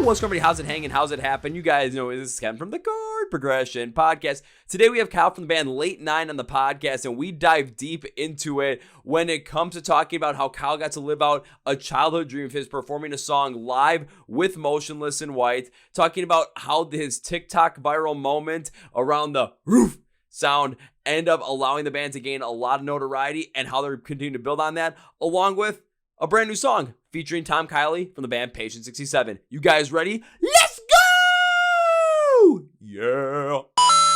what's going on, everybody? How's it hanging? How's it happen? You guys know this is Kevin from the Chord Progression Podcast. Today we have Kyle from the band Late Nine on the podcast, and we dive deep into it when it comes to talking about how Kyle got to live out a childhood dream of his, performing a song live with Motionless In White, talking about how his TikTok viral moment around the roof sound end up allowing the band to gain a lot of notoriety, and how they're continuing to build on that, along with a brand new song featuring Tom Kiley from the band Patient 67. You guys ready? Let's go! Yeah.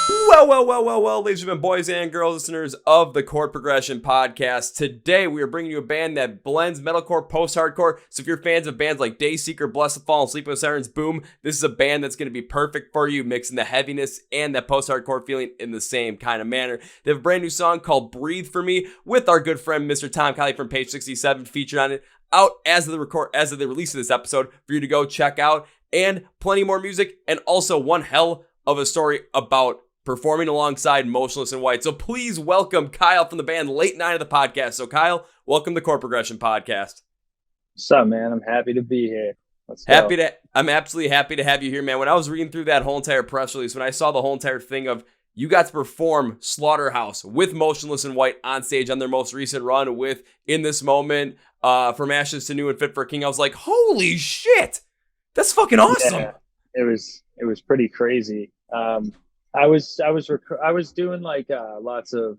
Well, ladies and gentlemen, boys and girls, listeners of the Chord Progression Podcast. Today, we are bringing you a band that blends metalcore, post-hardcore. So if you're fans of bands like Dayseeker, Blessed Fall, and Sleep with Sirens, boom, this is a band that's going to be perfect for you, mixing the heaviness and that post-hardcore feeling in the same kind of manner. They have a brand new song called Breathe For Me with our good friend, Mr. Tom Kiley from Page 67, featured on it, out as of the release of this episode for you to go check out, and plenty more music, and also one hell of a story about performing alongside Motionless In White. So please welcome Kyle from the band Late Nine of the podcast. So Kyle, welcome to the Chord Progression Podcast. What's up, man? I'm happy to be here. Let's go. I'm absolutely happy to have you here, man. When I was reading through that whole entire press release, when I saw the whole entire thing of you got to perform Slaughterhouse with Motionless In White on stage on their most recent run with In This Moment, From Ashes to New and Fit for a King, I was like, holy shit, that's fucking awesome. Yeah, it was pretty crazy. I was doing like lots of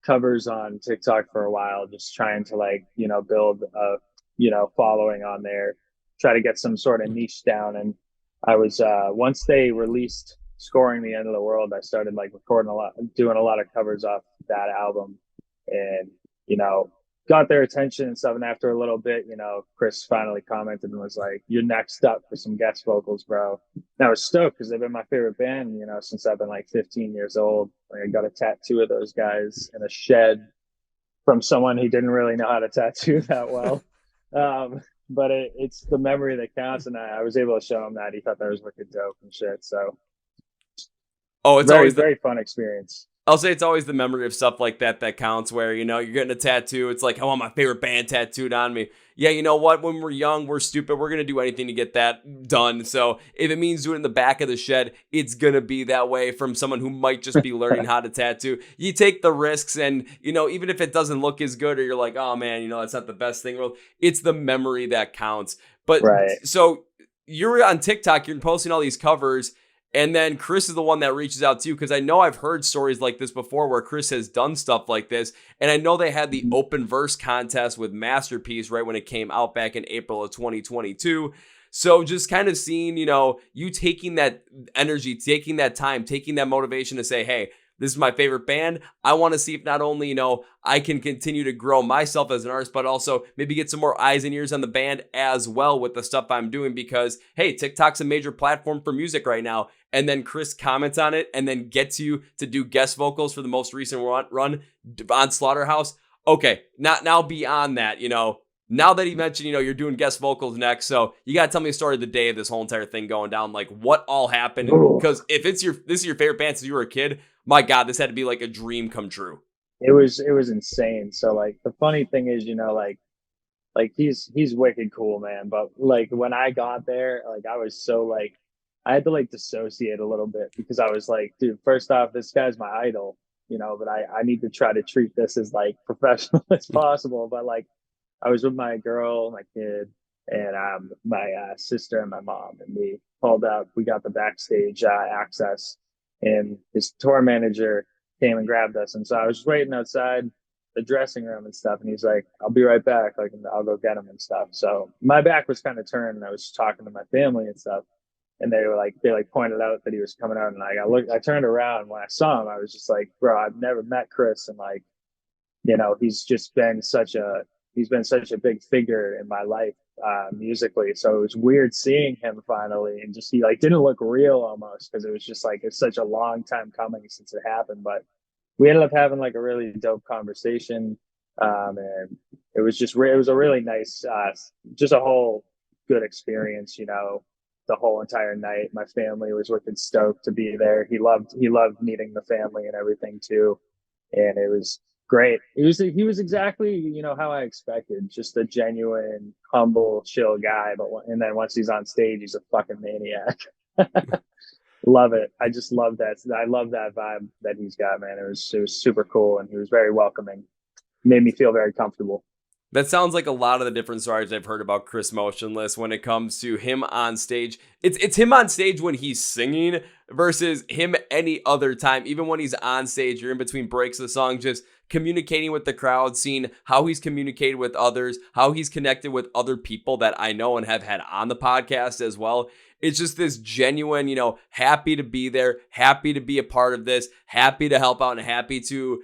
covers on TikTok for a while, just trying to build a following on there, try to get some sort of niche down. And I was once they released Scoring the End of the World, I started doing a lot of covers off that album, and got their attention and stuff. And after a little bit, Chris finally commented and was like, "You're next up for some guest vocals, bro." And I was stoked because they've been my favorite band, since I've been like 15 years old. Like, I got a tattoo of those guys in a shed from someone who didn't really know how to tattoo that well. But it's the memory that counts, and I was able to show him that. He thought that was wicked dope and shit. So, it's always very fun experience. I'll say it's always the memory of stuff like that that counts, where, you're getting a tattoo. It's like, I want my favorite band tattooed on me. Yeah, you know what? When we're young, we're stupid. We're going to do anything to get that done. So if it means doing it in the back of the shed, it's going to be that way from someone who might just be learning how to tattoo. You take the risks, and, even if it doesn't look as good, or you're like, oh man, that's not the best thing in the world, it's the memory that counts. But right. So you're on TikTok, you're posting all these covers, and then Chris is the one that reaches out to you, because I know I've heard stories like this before where Chris has done stuff like this. And I know they had the open verse contest with Masterpiece right when it came out back in April of 2022. So just kind of seeing, you taking that energy, taking that time, taking that motivation to say, hey, this is my favorite band. I want to see if not only, I can continue to grow myself as an artist, but also maybe get some more eyes and ears on the band as well with the stuff I'm doing, because, hey, TikTok's a major platform for music right now. And then Chris comments on it and then gets you to do guest vocals for the most recent run on Slaughterhouse. Okay, now beyond that, now that he mentioned, you're doing guest vocals next, so you got to tell me the story of the day of this whole entire thing going down, like what all happened. Because if this is your favorite band since you were a kid, my God, this had to be like a dream come true. It was insane. So like the funny thing is, like he's wicked cool, man. But like when I got there, like I was so like, I had to like dissociate a little bit, because I was like, dude, first off, this guy's my idol, but I need to try to treat this as like professional as possible. But like, I was with my girl, my kid, and my sister and my mom, and we pulled up. We got the backstage access, and his tour manager came and grabbed us. And so I was waiting outside the dressing room and stuff, and he's like, "I'll be right back. Like, I'll go get him and stuff." So my back was kind of turned, and I was talking to my family and stuff. And they pointed out that he was coming out, and I turned around, and when I saw him, I was just like, bro, I've never met Chris. And like, he's been such a big figure in my life, musically. So it was weird seeing him finally, and just, he like didn't look real almost, because it was just like, it's such a long time coming since it happened. But we ended up having like a really dope conversation. And it was a really nice, just a whole good experience, the whole entire night. My family was wicked stoked to be there. He loved meeting the family and everything too. And it was great. He was exactly, how I expected. Just a genuine, humble, chill guy. And then once he's on stage, he's a fucking maniac. Love it. I just love that. I love that vibe that he's got, man. It was super cool, and he was very welcoming. Made me feel very comfortable. That sounds like a lot of the different stories I've heard about Chris Motionless when it comes to him on stage. It's him on stage when he's singing versus him any other time. Even when he's on stage, you're in between breaks of the song, just communicating with the crowd, seeing how he's communicated with others, how he's connected with other people that I know and have had on the podcast as well. It's just this genuine, happy to be there, happy to be a part of this, happy to help out, and happy to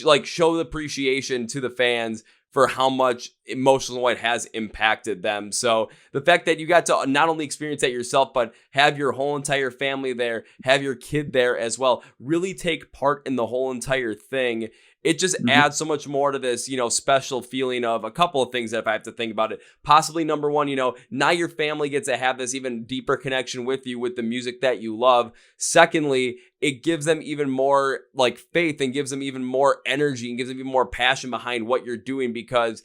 like show the appreciation to the fans for how much Motionless In White has impacted them. So the fact that you got to not only experience that yourself, but have your whole entire family there, have your kid there as well, really take part in the whole entire thing. It just adds so much more to this, special feeling of a couple of things that if I have to think about it. Possibly number one, now your family gets to have this even deeper connection with you with the music that you love. Secondly, it gives them even more like faith and gives them even more energy and gives them even more passion behind what you're doing because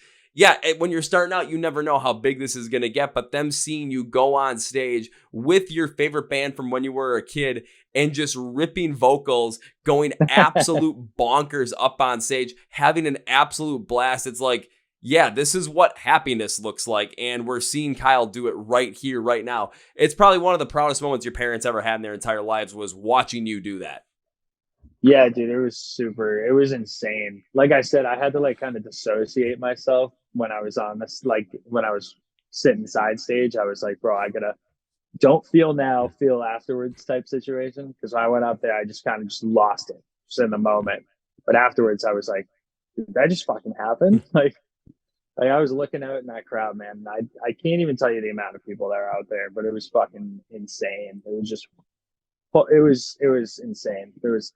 when you're starting out, you never know how big this is going to get, but them seeing you go on stage with your favorite band from when you were a kid and just ripping vocals, going absolute bonkers up on stage, having an absolute blast. It's like, this is what happiness looks like. And we're seeing Kyle do it right here, right now. It's probably one of the proudest moments your parents ever had in their entire lives was watching you do that. Yeah, dude, it was insane. Like I said, I had to like kind of dissociate myself when I was on this, like when I was sitting side stage. I was like, bro, I gotta don't feel now, feel afterwards type situation. Cause when I went up there, I just kind of just lost it just in the moment. But afterwards I was like, did that just fucking happen? Like I was looking out in that crowd, man. I can't even tell you the amount of people that are out there, but it was fucking insane. It was insane. There was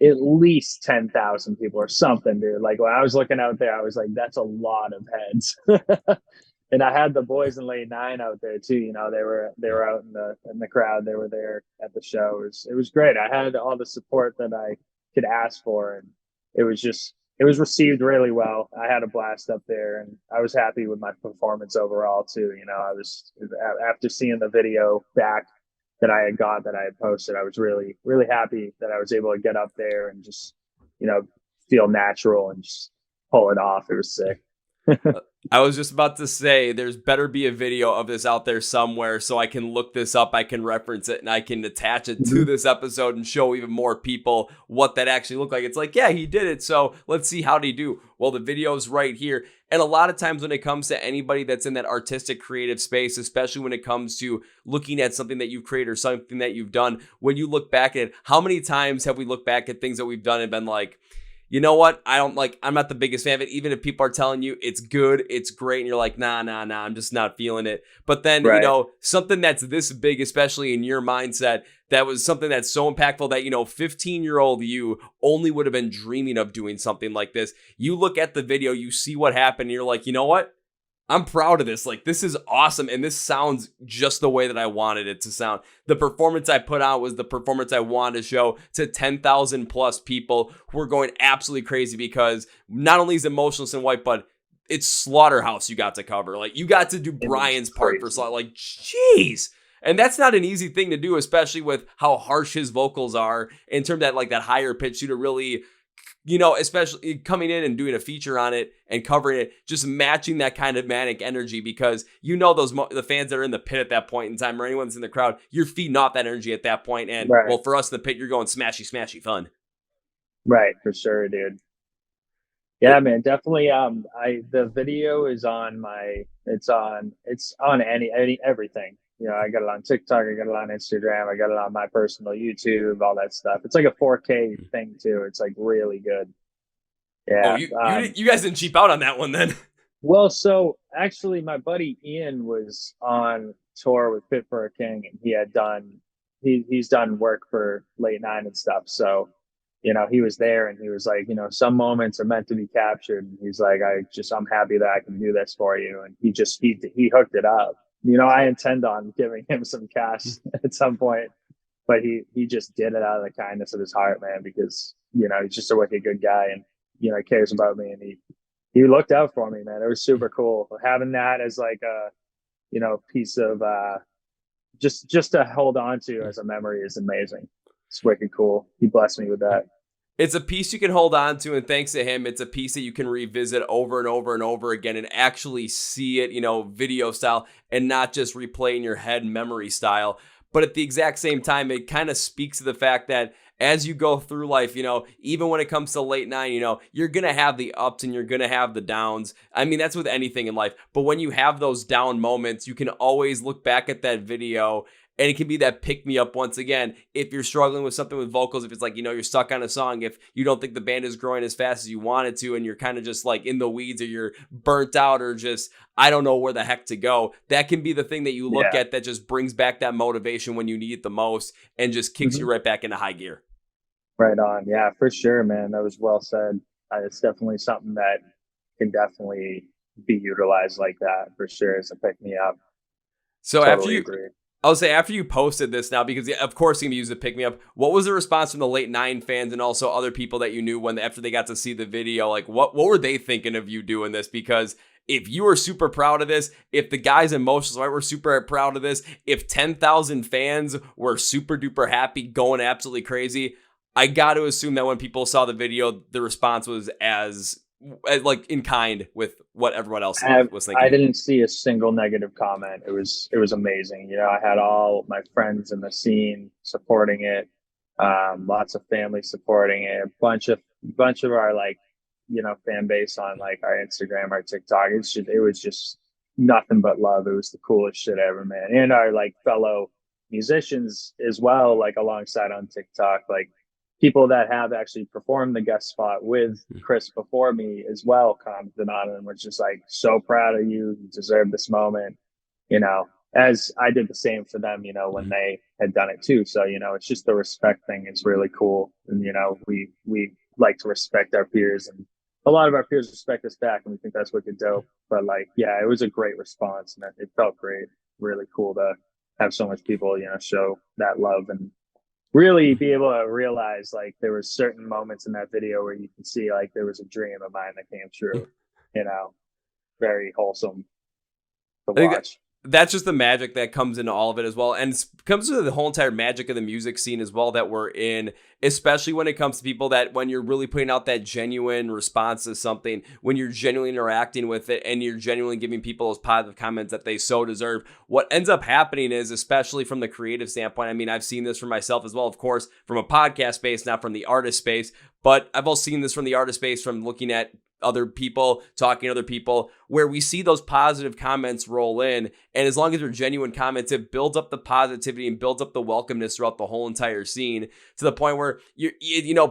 at least 10,000 people or something, dude. Like when I was looking out there, I was like, that's a lot of heads. And I had the boys in late nine out there too. They were out in the crowd. They were there at the show. It was great. I had all the support that I could ask for, and it was received really well. I had a blast up there, and I was happy with my performance overall too. I was after seeing the video back that I had posted, I was really, really happy that I was able to get up there and just, feel natural and just pull it off. It was sick. I was just about to say there's better be a video of this out there somewhere so I can look this up, I can reference it, and I can attach it to this episode and show even more people what that actually looked like. It's like, he did it, so let's see how he do. Well, the video's right here. And a lot of times when it comes to anybody that's in that artistic creative space, especially when it comes to looking at something that you've created or something that you've done, when you look back at it, how many times have we looked back at things that we've done and been like, you know what? I'm not the biggest fan of it. Even if people are telling you it's good, it's great, and you're like, nah, I'm just not feeling it. But then, Right. something that's this big, especially in your mindset, that was something that's so impactful that, 15-year-old you only would have been dreaming of doing something like this. You look at the video, you see what happened, and you're like, you know what? I'm proud of this. Like, this is awesome. And this sounds just the way that I wanted it to sound. The performance I put out was the performance I wanted to show to 10,000 plus people who are going absolutely crazy because not only is it Motionless In White, but it's Slaughterhouse you got to cover. Like, you got to do Brian's part for Slaughterhouse. Like, jeez. And that's not an easy thing to do, especially with how harsh his vocals are in terms of that, like that higher pitch to really, especially coming in and doing a feature on it and covering it, just matching that kind of manic energy because the fans that are in the pit at that point in time or anyone that's in the crowd, you're feeding off that energy at that point. And Right. well, for us in the pit, you're going smashy fun. Right, for sure, dude. Yeah, man, definitely. The video is on it's on everything. I got it on TikTok, I got it on Instagram, I got it on my personal YouTube, all that stuff. It's like a 4K thing too. It's like really good. Oh, Yeah. you guys didn't cheap out on that one then. Well, so actually, my buddy Ian was on tour with Fit for a King, and he's done work for Late Nine and stuff. So, he was there, and he was like, some moments are meant to be captured. And he's like, I'm happy that I can do this for you, and he hooked it up. I intend on giving him some cash at some point, but he just did it out of the kindness of his heart, man, because he's just a wicked good guy, and cares about me, and he looked out for me, man. It was super cool having that as like a piece of just to hold on to as a memory is amazing. It's wicked cool. He blessed me with that. It's a piece you can hold on to, and thanks to him, it's a piece that you can revisit over and over and over again and actually see it, video style, and not just replay in your head memory style. But at the exact same time, it kind of speaks to the fact that as you go through life, even when it comes to late nine, you're going to have the ups and you're going to have the downs. I mean, that's with anything in life. But when you have those down moments, you can always look back at that video, and it can be that pick me up once again. If you're struggling with something with vocals, if it's like, you're stuck on a song, if you don't think the band is growing as fast as you want it to, and you're kind of just like in the weeds, or you're burnt out, or just, I don't know where the heck to go. That can be the thing that you look at that just brings back that motivation when you need it the most and just kicks you right back into high gear. Right on. Yeah, for sure, man. That was well said. It's definitely something that can definitely be utilized like that for sure as a pick me up. So totally agree. I'll say after you posted this now, because of course you're going to use the pick me up, what was the response from the late nine fans and also other people that you knew after they got to see the video? Like what were they thinking of you doing this? Because if you were super proud of this, if the guys in Motionless In White were super proud of this, if 10,000 fans were super duper happy, going absolutely crazy, I got to assume that when people saw the video, the response was as like in kind with what everyone else was thinking. I didn't see a single negative comment. It was amazing. I had all my friends in the scene supporting it, lots of family supporting it, a bunch of our like fan base on like our Instagram, our TikTok. It was just nothing but love. It was the coolest shit ever, man. And our like fellow musicians as well, like alongside on TikTok, like people that have actually performed the guest spot with Chris before me as well commented on it and was just like, so proud of you. You deserve this moment, as I did the same for them, when they had done it too. So, it's just the respect thing is really cool. And, we like to respect our peers, and a lot of our peers respect us back, and we think that's wicked dope. But like, yeah, it was a great response, and it felt great. Really cool to have so much people, show that love and really be able to realize like there were certain moments in that video where you can see like there was a dream of mine that came true, very wholesome to watch. That's just the magic that comes into all of it as well. And it comes to the whole entire magic of the music scene as well that we're in, especially when it comes to people that when you're really putting out that genuine response to something, when you're genuinely interacting with it and you're genuinely giving people those positive comments that they so deserve, what ends up happening is, especially from the creative standpoint, I mean, I've seen this for myself as well, of course, from a podcast space, not from the artist space, but I've also seen this from the artist space from looking at other people, talking to other people, where we see those positive comments roll in. And as long as they're genuine comments, it builds up the positivity and builds up the welcomeness throughout the whole entire scene to the point where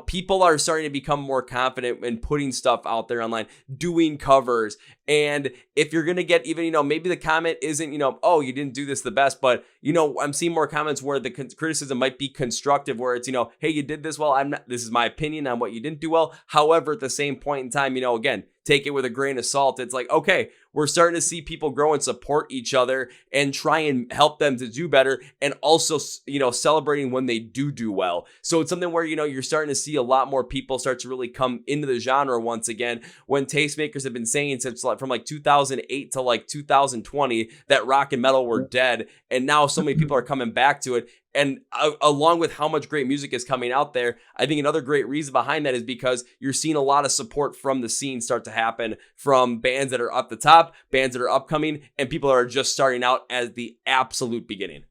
people are starting to become more confident in putting stuff out there online, doing covers. And if you're going to get even, maybe the comment isn't, oh, you didn't do this the best, but, I'm seeing more comments where the criticism might be constructive, where it's, hey, you did this well. This is my opinion on what you didn't do well. However, at the same point in time, again, take it with a grain of salt. It's like, okay, we're starting to see people grow and support each other and try and help them to do better. And also, celebrating when they do well. So it's something where, you're starting to see a lot more people start to really come into the genre once again, when tastemakers have been saying since from like 2008 to like 2020 that rock and metal were dead. And now so many people are coming back to it. And along with how much great music is coming out there, I think another great reason behind that is because you're seeing a lot of support from the scene start to happen from bands that are up the top, bands that are upcoming, and people that are just starting out as the absolute beginning.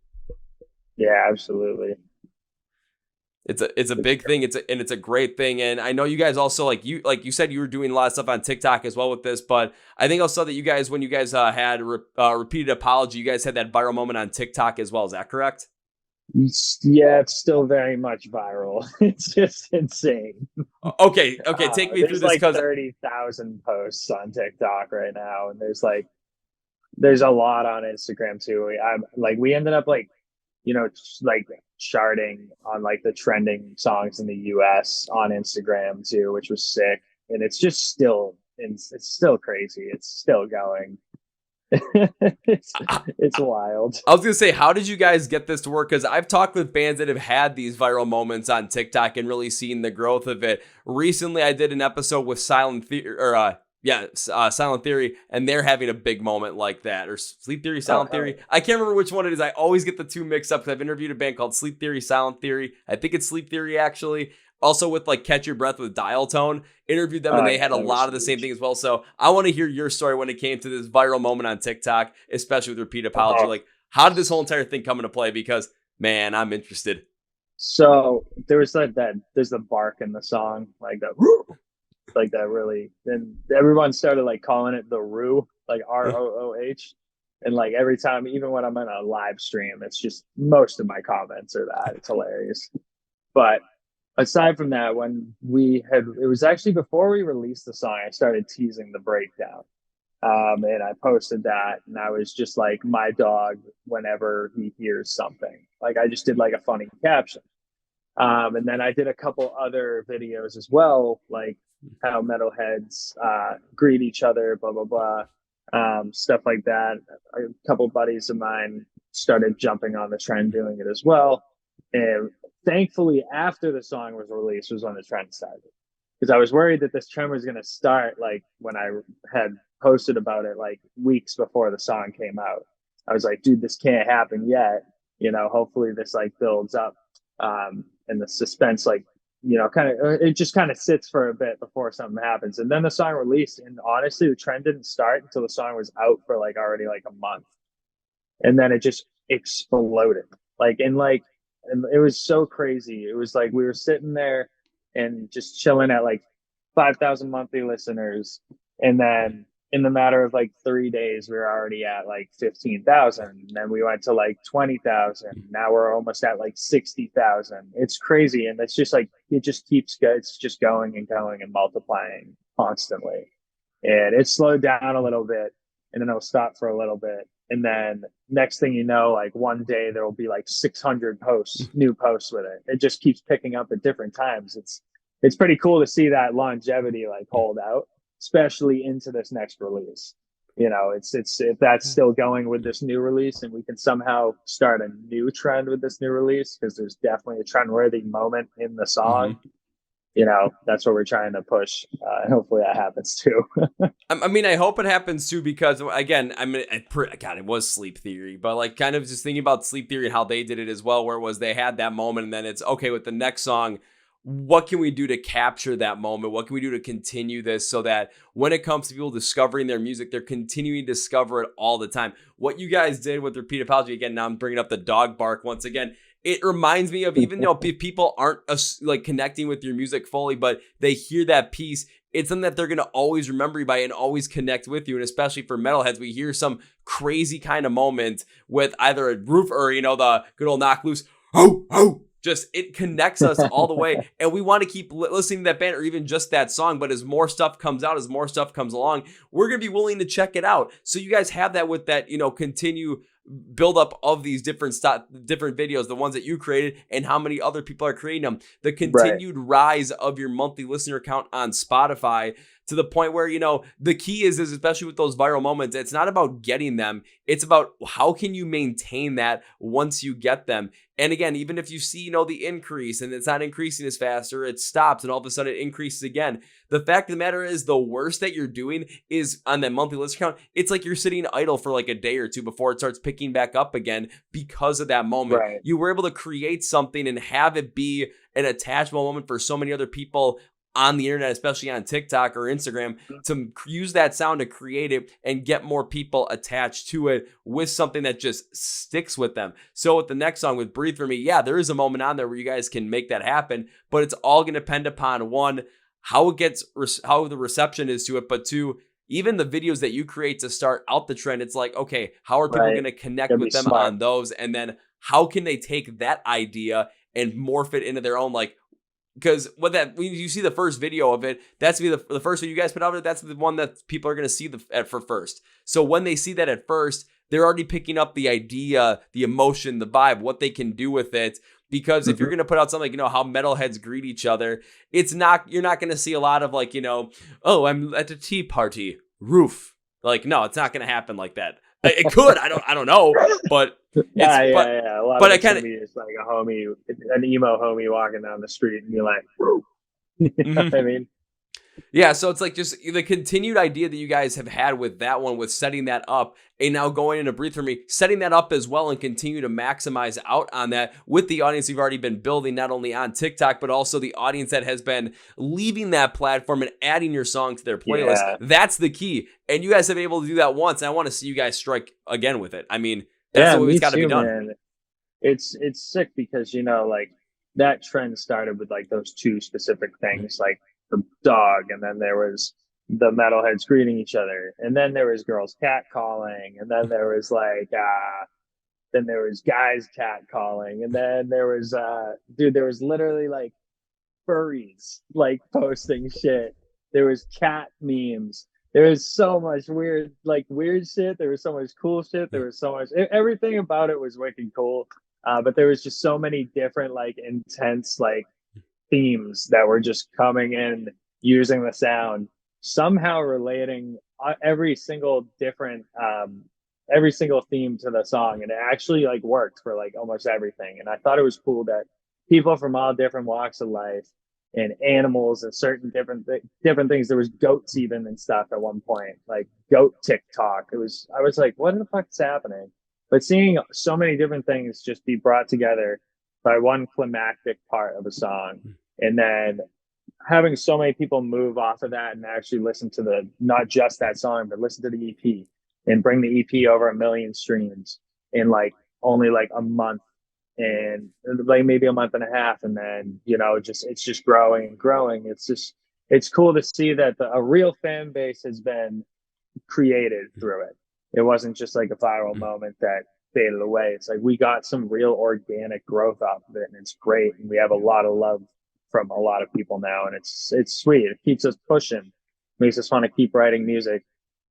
Yeah, absolutely. It's a big thing. It's a great thing. And I know you guys also like you said, you were doing a lot of stuff on TikTok as well with this, but I think also that you guys, when you guys had repeated apology, you guys had that viral moment on TikTok as well. Is that correct? Yeah, it's still very much viral. It's just insane. Okay. Take me through this, because 30,000 posts on TikTok right now, and there's a lot on Instagram too. We ended up charting on like the trending songs in the US on Instagram too, which was sick. And it's just it's still crazy. It's still going. it's, it's wild. I was going to say, how did you guys get this to work? Because I've talked with bands that have had these viral moments on TikTok and really seen the growth of it. Recently, I did an episode with Silent Theory, and they're having a big moment like that. Or Sleep Theory, Silent Theory. I can't remember which one it is. I always get the two mixed up because I've interviewed a band called Sleep Theory, Silent Theory. I think it's Sleep Theory, actually. Also with like Catch Your Breath with Dial Tone. Interviewed them and they had a lot of the same thing as well. So I want to hear your story when it came to this viral moment on TikTok, especially with Repeat Apology. Like, how did this whole entire thing come into play? Because, man, I'm interested. So there was there's the bark in the song, like that, like that really, and everyone started like calling it the Roo, like ROOH. And like every time, even when I'm in a live stream, it's just most of my comments are that. It's hilarious. But aside from that, it was actually before we released the song, I started teasing the breakdown. And I posted that, and I was just like, my dog, whenever he hears something, like I just did like a funny caption. And then I did a couple other videos as well, like how metalheads greet each other, blah, blah, blah, stuff like that. A couple buddies of mine started jumping on the trend doing it as well. And thankfully, after the song was released was when the trend started. Because I was worried that this trend was going to start like when I had posted about it like weeks before the song came out. I was like, dude, this can't happen yet. Hopefully this like builds up. And the suspense, like, it just kind of sits for a bit before something happens. And then the song released. And honestly, the trend didn't start until the song was out for like already like a month. And then it just exploded. And it was so crazy. It was like we were sitting there and just chilling at like 5,000 monthly listeners. And then in the matter of like 3 days, we were already at like 15,000. And then we went to like 20,000. Now we're almost at like 60,000. It's crazy. And it's just like, it just keeps, it's just going and going and multiplying constantly. And it slowed down a little bit, and then it'll stop for a little bit. And then next thing you know, like one day there will be like 600 new posts with it. It just keeps picking up at different times. It's pretty cool to see that longevity like hold out, especially into this next release. It's if that's still going with this new release, and we can somehow start a new trend with this new release, because there's definitely a trend-worthy moment in the song. That's what we're trying to push. Hopefully that happens too. I mean, I hope it happens too, because again, God, it was Sleep Theory, but like kind of just thinking about Sleep Theory and how they did it as well, where it was they had that moment and then it's okay with the next song. What can we do to capture that moment? What can we do to continue this so that when it comes to people discovering their music, they're continuing to discover it all the time? What you guys did with Repeat Apology, again, now I'm bringing up the dog bark once again. It reminds me of, even though people aren't like connecting with your music fully, but they hear that piece, it's something that they're going to always remember you by and always connect with you. And especially for metalheads, we hear some crazy kind of moment with either a roof or, the good old knock loose. Oh, oh. Just, it connects us all the way. And we want to keep listening to that band or even just that song. But as more stuff comes out, as more stuff comes along, we're going to be willing to check it out. So you guys have that with that, continue build up of these different videos, the ones that you created and how many other people are creating them, the continued rise of your monthly listener count on Spotify, to the point where, the key is especially with those viral moments, it's not about getting them. It's about how can you maintain that once you get them. And again, even if you see, the increase and it's not increasing as fast, or it stops and all of a sudden it increases again. The fact of the matter is, the worst that you're doing is on that monthly listener count. It's like you're sitting idle for like a day or two before it starts picking back up again because of that moment. Right. You were able to create something and have it be an attachable moment for so many other people on the internet, especially on TikTok or Instagram, to use that sound to create it and get more people attached to it with something that just sticks with them. So with the next song, with Breathe For Me, yeah, there is a moment on there where you guys can make that happen, but it's all going to depend upon, one, how the reception is to it, but two, even the videos that you create to start out the trend. It's like, okay, how are people going to connect with them on those? And then how can they take that idea and morph it into their own, like, because when you see the first video of it, that's the first video you guys put out there, that's the one that people are going to see for first. So when they see that at first, they're already picking up the idea, the emotion, the vibe, what they can do with it. Because if you're going to put out something like, how metalheads greet each other, you're not going to see a lot of like, oh, I'm at a tea party, roof, Like, no, it's not going to happen like that. It could. I don't know, but yeah. A lot but of I it's kind gonna of. be just like a homie, an emo homie walking down the street, and you're like, you know what I mean? Yeah, so it's like just the continued idea that you guys have had with that one, with setting that up, and now going into Breathe For Me, setting that up as well and continue to maximize out on that with the audience you've already been building, not only on TikTok, but also the audience that has been leaving that platform and adding your song to their playlist. Yeah. That's the key. And you guys have been able to do that once, and I want to see you guys strike again with it. I mean, that's Yeah, the way me it's got to be too, done. man. It's sick because, you know, like that trend started with like those two specific things, like the dog, and then there was the metalheads greeting each other, and then there was girls catcalling, and then there was like then there was guys catcalling, and then there was dude, there was literally like furries like posting shit. There was cat memes. There was so much weird shit. There was so much cool shit. There was so much everything about it was wicked cool. But there was just so many different like intense like themes that were just coming in using the sound, somehow relating every single theme to the song, and it actually like worked for like almost everything. And I thought it was cool that people from all different walks of life and animals and certain different things. There was goats even and stuff at one point, like goat TikTok. I was like, what the fuck is happening? But seeing so many different things just be brought together by one climactic part of a song, and then having so many people move off of that and actually listen to the not just that song, but listen to the EP and bring the EP over 1 million streams in like only like a month, and like maybe a month and a half, and then you know it's just growing and growing. It's cool to see that a real fan base has been created through it. It wasn't just like a viral moment that faded away. It's like we got some real organic growth off of it, and it's great. And we have a lot of love from a lot of people now, and it's sweet. It keeps us pushing, makes us want to keep writing music.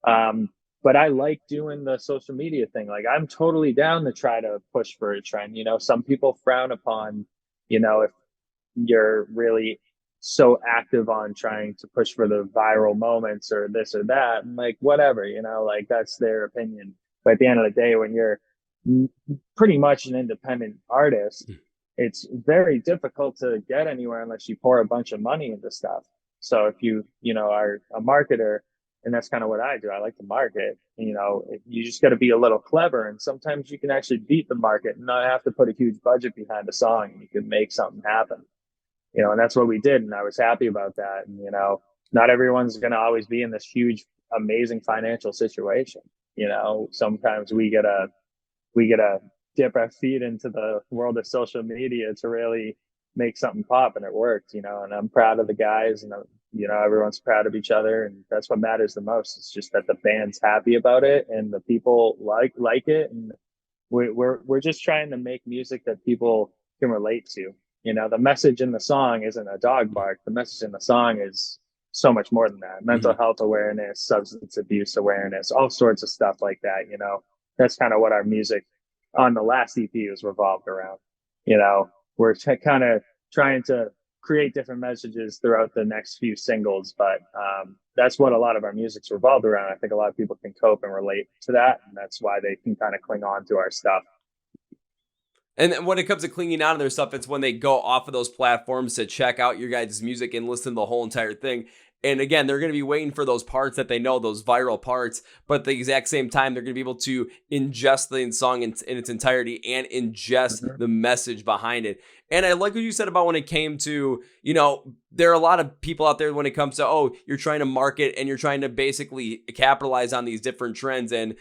But I like doing the social media thing. Like I'm totally down to try to push for a trend. You know, some people frown upon, you know, if you're really so active on trying to push for the viral moments or this or that. And like, whatever, you know, like that's their opinion. But at the end of the day, when you're pretty much an independent artist, it's very difficult to get anywhere unless you pour a bunch of money into stuff. So if you know, are a marketer, and that's kind of what I do. I like to market. You know, you just got to be a little clever, and sometimes you can actually beat the market and not have to put a huge budget behind a song, and you can make something happen. You know, and that's what we did, and I was happy about that. And you know, not everyone's going to always be in this huge, amazing financial situation. You know, sometimes we gotta dip our feet into the world of social media to really make something pop, and it worked. You know, and I'm proud of the guys, and you know, everyone's proud of each other, and that's what matters the most. It's just that the band's happy about it and the people like it, and we're just trying to make music that people can relate to. You know, the message in the song isn't a dog bark. The message in the song is so much more than that. Mental health awareness, substance abuse awareness, all sorts of stuff like that. You know, that's kind of what our music on the last EP was revolved around. You know, we're kind of trying to create different messages throughout the next few singles, but that's what a lot of our music's revolved around. I think a lot of people can cope and relate to that, and that's why they can kind of cling on to our stuff. And when it comes to clinging on to their stuff, it's when they go off of those platforms to check out your guys' music and listen to the whole entire thing. And again, they're going to be waiting for those parts that they know, those viral parts, but at the exact same time, they're going to be able to ingest the song in its entirety and ingest the message behind it. And I like what you said about when it came to, you know, there are a lot of people out there when it comes to, oh, you're trying to market and you're trying to basically capitalize on these different trends. And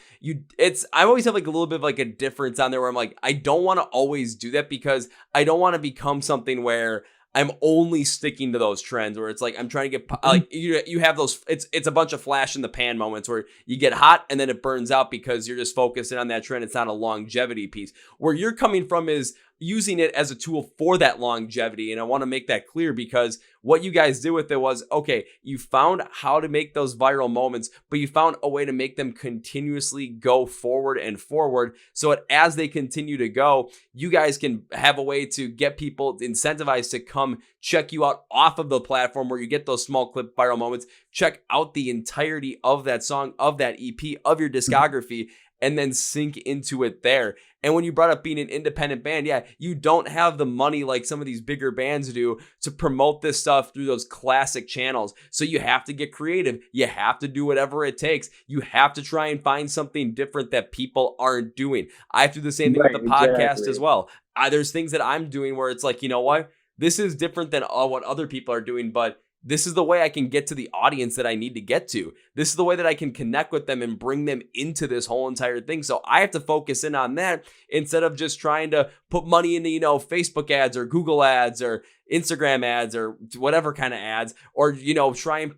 I always have like a little bit of like a difference on there where I'm like, I don't want to always do that because I don't want to become something where I'm only sticking to those trends where it's like I'm trying to get like you have those it's a bunch of flash in the pan moments where you get hot and then it burns out because you're just focusing on that trend. It's not a longevity piece. Where you're coming from is using it as a tool for that longevity. And I want to make that clear, because what you guys did with it was, okay, you found how to make those viral moments, but you found a way to make them continuously go forward and forward. So that as they continue to go, you guys can have a way to get people incentivized to come check you out off of the platform where you get those small clip viral moments, check out the entirety of that song, of that EP, of your discography, and then sink into it there. And when you brought up being an independent band, yeah, you don't have the money like some of these bigger bands do to promote this stuff through those classic channels. So you have to get creative. You have to do whatever it takes. You have to try and find something different that people aren't doing. I have to do the same thing with the podcast as well. There's things that I'm doing where it's like, you know what? This is different than what other people are doing, but this is the way I can get to the audience that I need to get to. This is the way that I can connect with them and bring them into this whole entire thing. So I have to focus in on that instead of just trying to put money into, Facebook ads or Google ads or Instagram ads or whatever kind of ads, or, try and,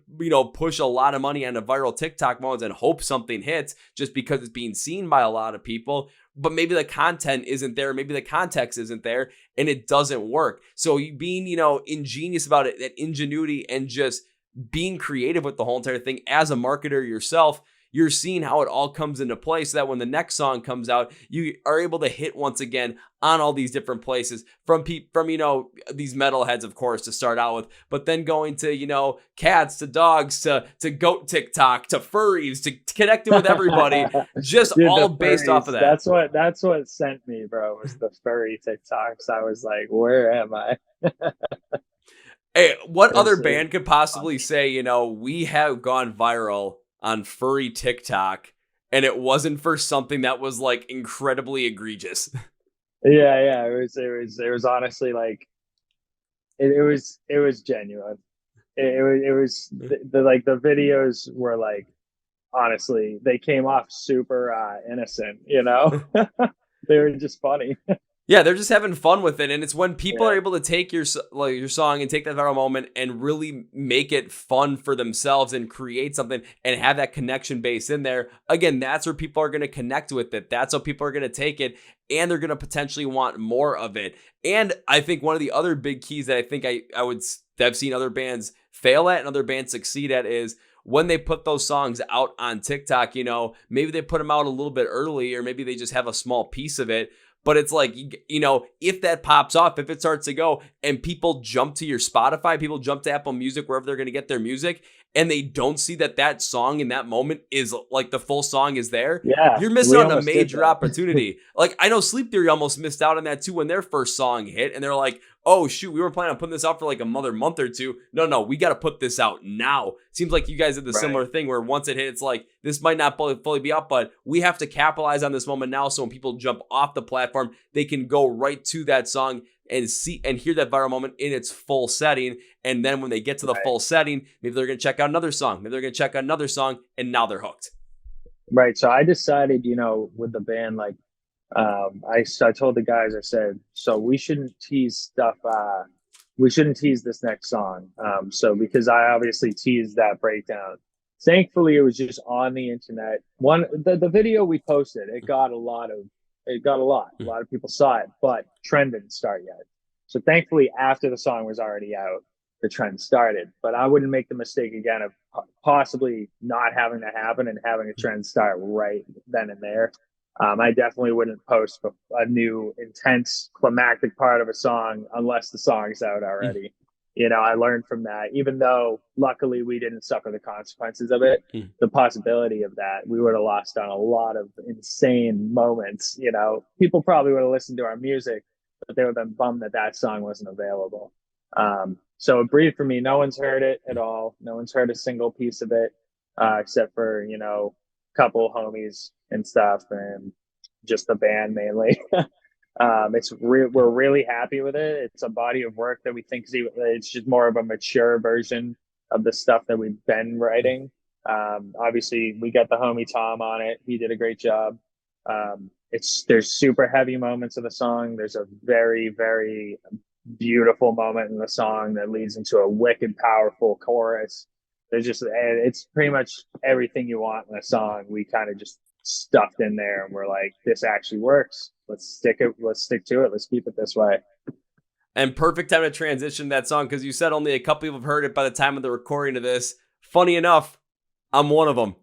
push a lot of money on a viral TikTok moments and hope something hits just because it's being seen by a lot of people. But maybe the content isn't there, maybe the context isn't there, and it doesn't work. So you being, ingenious about it, that ingenuity, and just being creative with the whole entire thing as a marketer yourself, you're seeing how it all comes into play so that when the next song comes out, you are able to hit once again on all these different places from these metalheads, of course, to start out with, but then going to, cats, to dogs, to goat TikTok, to furries, to connecting with everybody, just Dude, all based off of that. That's what sent me, bro, was the furry TikToks. I was like, where am I? Hey, what other band could possibly say, we have gone viral on furry TikTok, and it wasn't for something that was like incredibly egregious? Yeah. It was honestly like, it was genuine. It was the videos were like, honestly, they came off super innocent, they were just funny. Yeah, they're just having fun with it, and it's when people Yeah. are able to take your song and take that viral moment and really make it fun for themselves and create something and have that connection base in there. Again, that's where people are going to connect with it. That's how people are going to take it, and they're going to potentially want more of it. And I think one of the other big keys that I think I've seen other bands fail at and other bands succeed at is when they put those songs out on TikTok. Maybe they put them out a little bit early, or maybe they just have a small piece of it. But it's like, if that pops off, if it starts to go and people jump to your Spotify, people jump to Apple Music, wherever they're going to get their music, and they don't see that song in that moment is like the full song is there, Yeah, you're missing on a major opportunity. Like, I know Sleep Theory almost missed out on that too when their first song hit, and they're like, oh shoot, we were planning on putting this out for like a month or two. No, we got to put this out now. Seems like you guys did the similar thing where once it hit, it's like, this might not fully be out, but we have to capitalize on this moment now. So when people jump off the platform, they can go right to that song and see and hear that viral moment in its full setting. And then when they get to the full setting, maybe they're going to check out another song. Maybe they're going to check out another song, and now they're hooked. Right. So I decided, with the band, like, I told the guys, I said, so we shouldn't tease stuff. We shouldn't tease this next song. So because I obviously teased that breakdown. Thankfully, it was just on the internet. The video we posted, it got a lot. A lot of people saw it, but trend didn't start yet. So thankfully, after the song was already out, the trend started. But I wouldn't make the mistake again of possibly not having that happen and having a trend start right then and there. I definitely wouldn't post a new intense climactic part of a song unless the song's out already. I learned from that, even though luckily we didn't suffer the consequences of it, the possibility of that, we would have lost on a lot of insane moments. People probably would have listened to our music, but they would have been bummed that song wasn't available. So it breathed for me. No one's heard it at all. No one's heard a single piece of it, except for, couple homies and stuff, and just the band mainly. We're really happy with it. It's a body of work that we think it's just more of a mature version of the stuff that we've been writing. Obviously we got the homie Tom on it. He did a great job. There's super heavy moments of the song. There's a very, very beautiful moment in the song that leads into a wicked powerful chorus. It's pretty much everything you want in a song. We kind of just stuffed in there, and we're like, this actually works. Let's stick to it. Let's keep it this way. And perfect time to transition that song because you said only a couple people have heard it by the time of the recording of this. Funny enough, I'm one of them.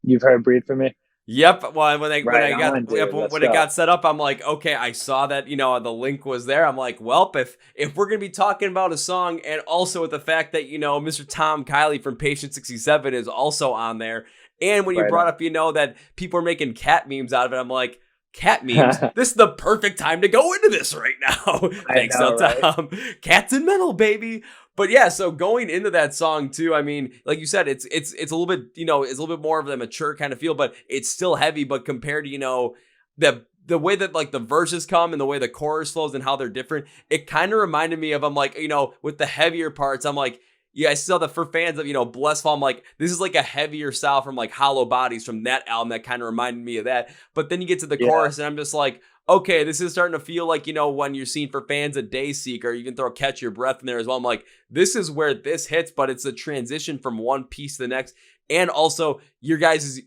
You've heard "Breathe for Me"? Yep. Well, when I got dude. when it got set up, I'm like, okay, I saw that, the link was there. I'm like, well, if we're gonna be talking about a song, and also with the fact that Mr. Tom Kiley from Patient 67 is also on there, and when you brought up, that people are making cat memes out of it, I'm like, cat memes. This is the perfect time to go into this right now. Thanks, Tom. Right? Cats and metal, baby. But yeah, so going into that song too, I mean, like you said, it's a little bit, it's a little bit more of the mature kind of feel, but it's still heavy. But compared to, the way that like the verses come and the way the chorus flows and how they're different, it kind of reminded me of, I'm like, with the heavier parts, I'm like, yeah, I saw that for fans of, Bless Fall, I'm like, this is like a heavier style from like Hollow Bodies from that album that kind of reminded me of that. But then you get to the chorus and I'm just like, okay, this is starting to feel like, when you're seeing for fans a Dayseeker, you can throw Catch Your Breath in there as well. I'm like, this is where this hits, but it's a transition from one piece to the next. And also your guys'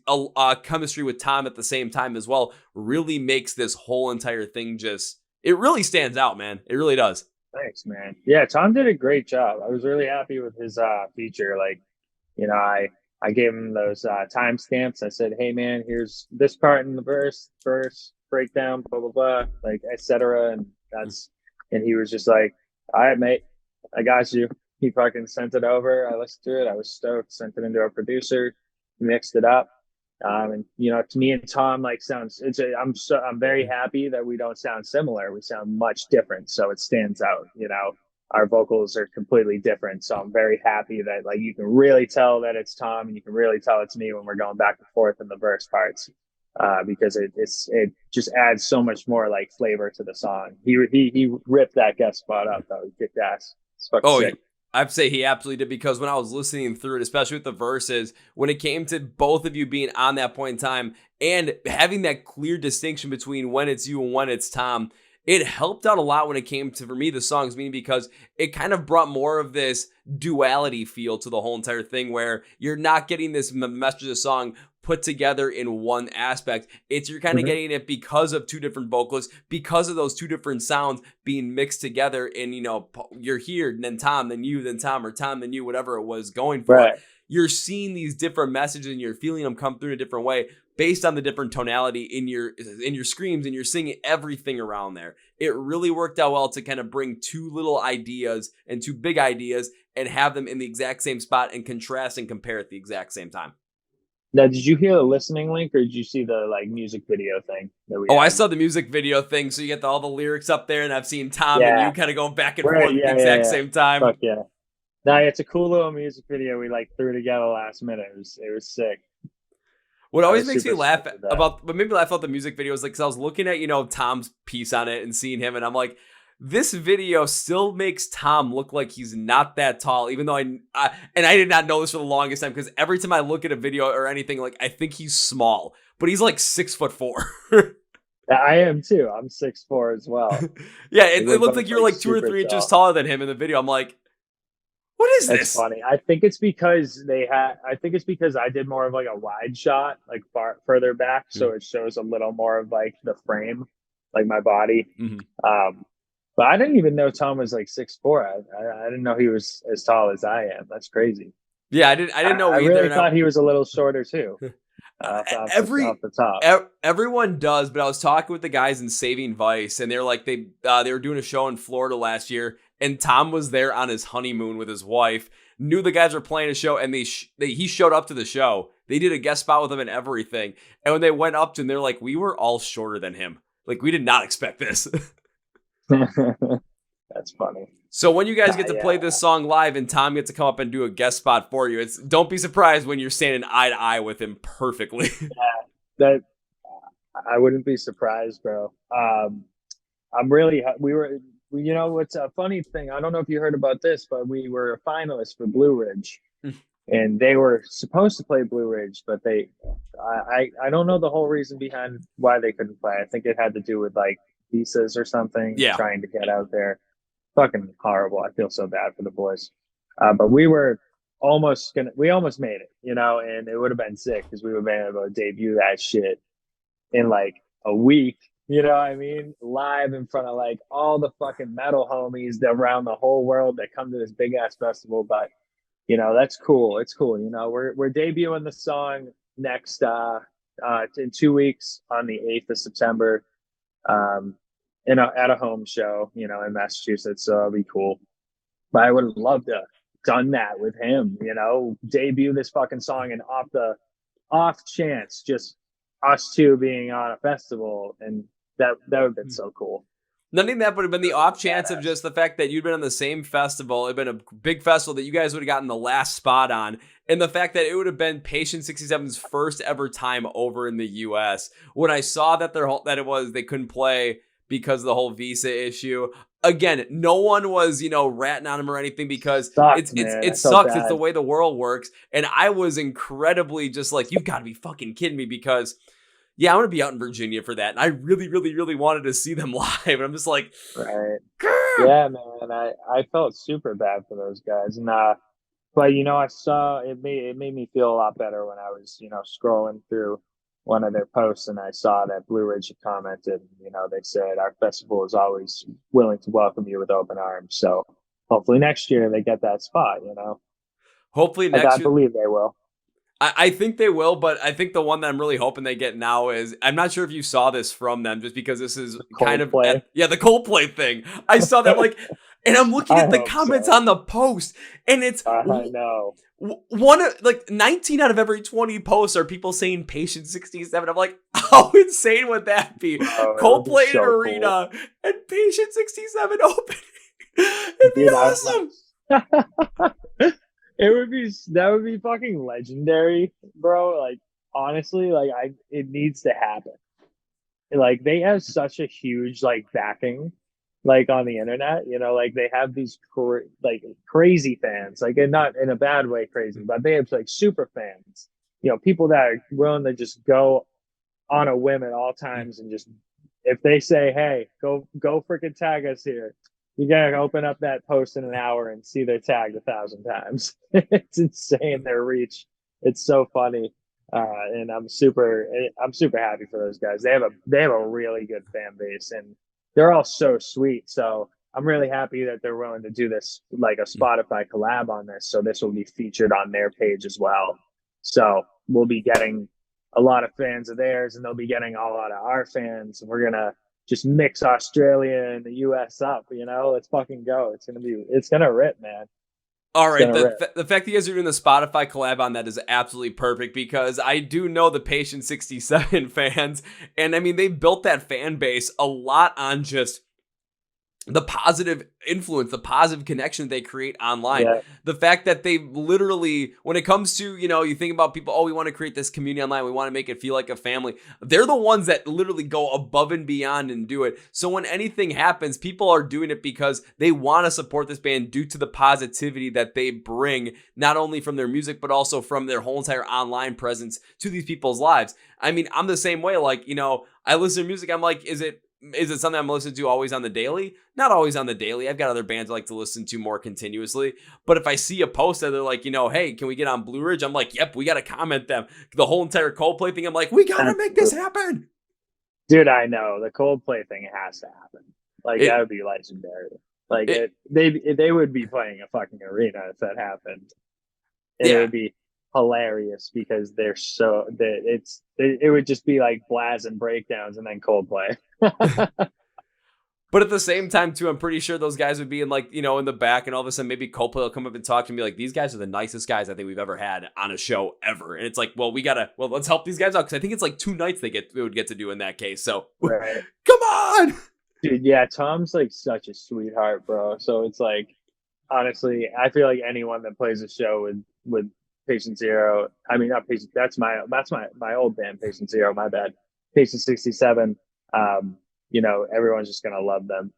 chemistry with Tom at the same time as well really makes this whole entire thing it really stands out, man. It really does. Thanks, man. Yeah, Tom did a great job. I was really happy with his feature. Like, I gave him those timestamps. I said, hey man, here's this part in the verse breakdown, blah blah blah, like etc. And he was just like, all right, mate, I got you. He fucking sent it over. I listened to it. I was stoked. Sent it into our producer. Mixed it up. And to me and Tom, like, I'm very happy that we don't sound similar. We sound much different, so it stands out. Our vocals are completely different, so I'm very happy that like you can really tell that it's Tom, and you can really tell it's me when we're going back and forth in the verse parts, because it just adds so much more like flavor to the song. He ripped that guest spot up though. He kicked ass. It's fucking sick. I'd say he absolutely did, because when I was listening through it, especially with the verses, when it came to both of you being on that point in time and having that clear distinction between when it's you and when it's Tom, it helped out a lot when it came to, for me, the songs, meaning because it kind of brought more of this duality feel to the whole entire thing, where you're not getting this message of the song put together in one aspect. You're kind of getting it because of two different vocalists, because of those two different sounds being mixed together. And, you're here, then Tom, then you, then Tom, or Tom, then you, whatever it was going for. Right. You're seeing these different messages and you're feeling them come through in a different way based on the different tonality in your screams, and you're singing everything around there. It really worked out well to kind of bring two little ideas and two big ideas and have them in the exact same spot and contrast and compare at the exact same time. Now, did you hear the listening link, or did you see the like music video thing that we had? I saw the music video thing. So you get all the lyrics up there, and I've seen Tom and you kind of going back and forth at the exact same time. Fuck yeah. No, it's a cool little music video we like threw together last minute. It was sick. What always makes me laugh about the music video is like, because I was looking at, Tom's piece on it and seeing him, and I'm like, this video still makes Tom look like he's not that tall, even though and I did not know this for the longest time, because every time I look at a video or anything, like, I think he's small, but he's like 6'4". I am too. I'm 6'4" as well. Yeah, it looked like you're like 2 or 3 inches taller than him in the video. I'm like, what is this? That's funny. I think it's because I did more of like a wide shot, like further back, so it shows a little more of like the frame, like my body. But I didn't even know Tom was like 6'4". I didn't know he was as tall as I am. That's crazy. Yeah, I didn't know either. I really thought he was a little shorter too. Off the top. Everyone does, but I was talking with the guys in Saving Vice, and they're like, they were doing a show in Florida last year, and Tom was there on his honeymoon with his wife. Knew the guys were playing a show, and he showed up to the show. They did a guest spot with him and everything. And when they went up to him, they're like, we were all shorter than him. Like, we did not expect this. That's funny. So when you guys get to play this song live and Tom gets to come up and do a guest spot for you, don't be surprised when you're standing eye to eye with him perfectly. That I wouldn't be surprised, bro. What's a funny thing? I don't know if you heard about this, but we were a finalist for Blue Ridge, and they were supposed to play Blue Ridge, but I don't know the whole reason behind why they couldn't play. I think it had to do with like visas or something, trying to get out there. Fucking horrible. I feel so bad for the boys. But we almost made it, and it would have been sick because we would have been able to debut that shit in like a week You know what I mean? Live in front of like all the fucking metal homies that around the whole world that come to this big ass festival. But you know, that's cool. It's cool. You know, we're debuting the song next in 2 weeks on the 8th of September. Um at a home show, you know, in Massachusetts. So it'll be cool. But I would have loved to done that with him, you know, debut this fucking song and off chance, just us two being on a festival, and that would have been so cool. None of that would have been the off chance of Badass. just the fact that you'd been on the same festival. It'd been a big festival that you guys would have gotten the last spot on. And the fact that it would have been Patient 67's first ever time over in the US. When I saw that they couldn't play because of the whole visa issue. Again, no one was, ratting on him or anything because it sucks. It's the way the world works. And I was incredibly just like, you've got to be fucking kidding me, because yeah, I'm going to be out in Virginia for that. And I really, really, really wanted to see them live. And I'm just like, right. Yeah, man. I felt super bad for those guys. And, but, you know, I saw it made me feel a lot better when I was, you know, scrolling through one of their posts and I saw that Blue Ridge had commented, you know, they said our festival is always willing to welcome you with open arms. So hopefully next year they get that spot, you know. Hopefully next I year. believe they will. I think they will, but I think the one that I'm really hoping they get now is, I'm not sure if you saw this from them, just because this is kind of, the Coldplay thing. I saw that, like, and I'm looking at the comments on the post, and it's, I know. 19 out of every 20 posts are people saying Patient 67. I'm like, how insane would that be? Coldplay in an arena and Patient 67 opening. It'd be awesome. That would be fucking legendary, bro. Like, honestly, like it needs to happen. Like, they have such a huge like backing, like on the internet, you know, like they have these crazy fans, like, and not in a bad way crazy, but they have like super fans, you know, people that are willing to just go on a whim at all times and just, if they say, hey, go freaking tag us here, you gotta open up that post in an hour and see they're tagged 1,000 times. It's insane, their reach. It's so funny. And I'm super happy for those guys. They have a really good fan base and they're all so sweet. So I'm really happy that they're willing to do this, like a Spotify collab on this. So this will be featured on their page as well. So we'll be getting a lot of fans of theirs and they'll be getting a lot of our fans. And we're going to just mix Australia and the US up, you know, let's fucking go. It's going to rip, man. All right, the fact that you guys are doing the Spotify collab on that is absolutely perfect, because I do know the Patient 67 fans, and I mean, they've built that fan base a lot on just the positive influence, the positive connection they create online. Yeah. The fact that they literally, when it comes to, you think about people, we want to create this community online, we want to make it feel like a family. They're the ones that literally go above and beyond and do it. So when anything happens, people are doing it because they want to support this band due to the positivity that they bring, not only from their music, but also from their whole entire online presence to these people's lives. I mean, I'm the same way. Like, I listen to music. I'm like, is it something I'm listening to always on the daily? Not always on the daily. I've got other bands I like to listen to more continuously. But if I see a post that they're like, hey, can we get on Blue Ridge? I'm like, yep, we got to comment them. The whole entire Coldplay thing, I'm like, we got to make this happen. Dude, I know. The Coldplay thing has to happen. Like, that would be legendary. Like, they would be playing a fucking arena if that happened. It would be hilarious because it would just be like blast and breakdowns and then Coldplay. But at the same time too, I'm pretty sure those guys would be in in the back, and all of a sudden maybe Coldplay will come up and talk to me like, these guys are the nicest guys I think we've ever had on a show ever. And it's like, well, let's help these guys out, because I think it's like 2 nights they would get to do in that case. So right. Come on, dude. Yeah, Tom's like such a sweetheart, bro. So it's like, honestly, I feel like anyone that plays a show with Patient Zero, I mean, not Patient, that's my old band, Patient Zero, my bad, Patient 67, everyone's just gonna love them,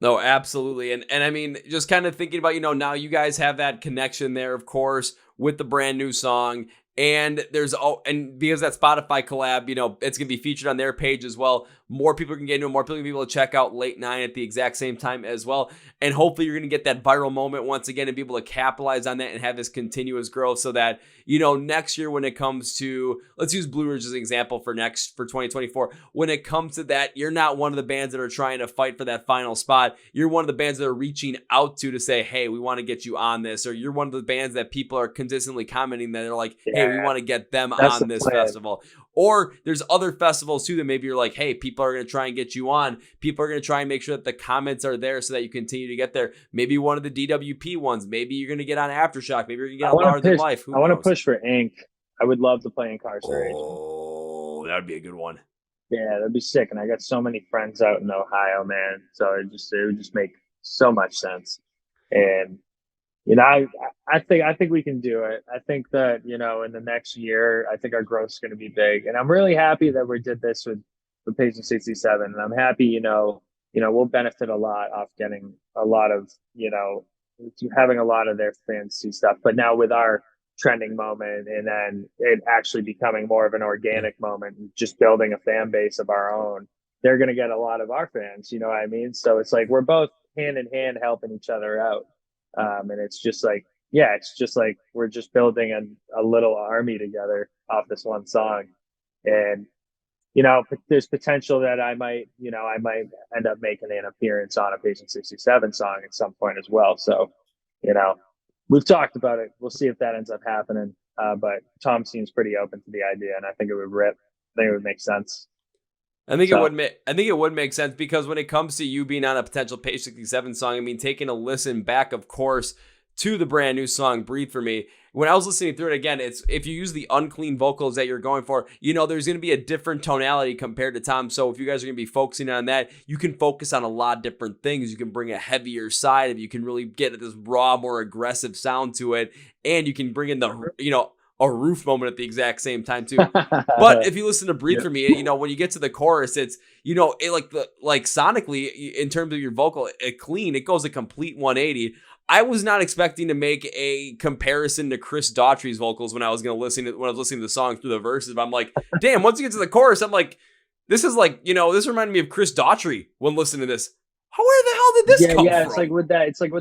No, absolutely. And I mean, just kind of thinking about, now you guys have that connection there, of course, with the brand new song. And and because that Spotify collab, it's going to be featured on their page as well. more people can get into it, more people can be able to check out Late 9 at the exact same time as well. And hopefully you're going to get that viral moment once again and be able to capitalize on that and have this continuous growth so that, next year when it comes to, let's use Blue Ridge as an example for 2024, when it comes to that, you're not one of the bands that are trying to fight for that final spot. You're one of the bands that are reaching out to say, hey, we want to get you on this, or you're one of the bands that people are consistently commenting that are like, hey, we want to get them on this festival. Or there's other festivals too that maybe you're like, hey, people are going to try and get you on. People are going to try and make sure that the comments are there so that you continue to get there. Maybe one of the DWP ones. Maybe you're going to get on Aftershock. Maybe you're going to get on Larger Than Life. I want to push for Ink. I would love to play Incarceration. Oh, that would be a good one. Yeah, that'd be sick. And I got so many friends out in Ohio, man. So it would just make so much sense. And I think we can do it. I think that, in the next year, I think our growth is going to be big. And I'm really happy that we did this with Patient 67. And I'm happy, we'll benefit a lot off getting a lot of, having a lot of their fans see stuff. But now with our trending moment and then it actually becoming more of an organic moment, just building a fan base of our own, they're going to get a lot of our fans, you know what I mean? So it's like we're both hand in hand helping each other out. And it's just like we're just building a little army together off this one song. And, there's potential that I might end up making an appearance on a Patient 67 song at some point as well. So, we've talked about it. We'll see if that ends up happening. But Tom seems pretty open to the idea, and I think it would rip. I think it would make sense. I think it would make sense because when it comes to you being on a potential Page 67 song, taking a listen back, of course, to the brand new song, Breathe For Me. When I was listening through it again, it's if you use the unclean vocals that you're going for, there's going to be a different tonality compared to Tom. So if you guys are going to be focusing on that, you can focus on a lot of different things. You can bring a heavier side of you can really get this raw, more aggressive sound to it. And you can bring in the, a roof moment at the exact same time too. But if you listen to Breathe For Me, when you get to the chorus, it's, sonically in terms of your vocal, it goes a complete 180. I was not expecting to make a comparison to Chris Daughtry's vocals when I was listening to the song through the verses. But I'm like, damn, once you get to the chorus, I'm like, this is like, this reminded me of Chris Daughtry when listening to this. Where the hell did this come from? Yeah, it's like with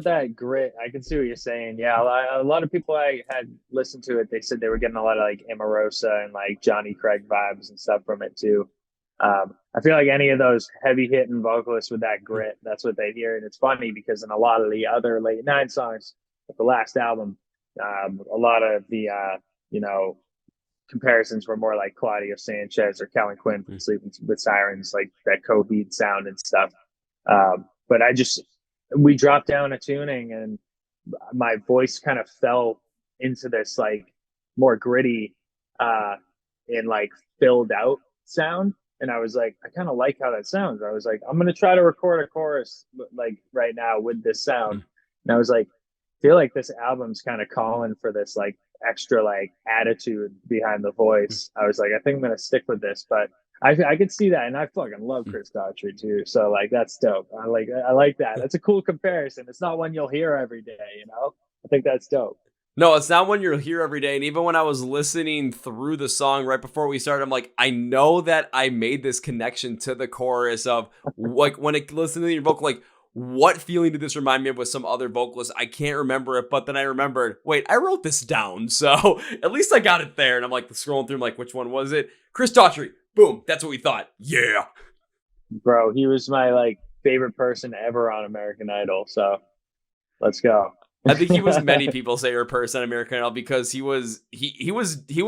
that grit. I can see what you're saying. Yeah, a lot of people I had listened to it, they said they were getting a lot of like Omarosa and like Johnny Craig vibes and stuff from it too. I feel like any of those heavy hitting vocalists with that grit, that's what they hear. And it's funny because in a lot of the other Late 9 songs with the last album, a lot of the, comparisons were more like Claudio Sanchez or Calvin Quinn from Sleeping with Sirens, like that Coheed sound and stuff. But we dropped down a tuning and my voice kind of fell into this like more gritty, and like filled out sound. And I was like, I kind of like how that sounds. I was like, I'm going to try to record a chorus like right now with this sound. And I was like, I feel like this album's kind of calling for this like extra like attitude behind the voice. I was like, I think I'm going to stick with this, but I could see that. And I fucking love Chris Daughtry too. So like, that's dope. I like that. That's a cool comparison. It's not one you'll hear every day, I think that's dope. No, it's not one you'll hear every day. And even when I was listening through the song right before we started, I'm like, I know that I made this connection to the chorus of like when it listened to your vocal, like what feeling did this remind me of with some other vocalist? I can't remember it, but then I remembered, wait, I wrote this down. So at least I got it there. And I'm like scrolling through, I'm like, which one was it? Chris Daughtry. Boom. That's what we thought. Yeah. Bro, he was my like favorite person ever on American Idol. So let's go. I think he was many people say her person on American Idol because he was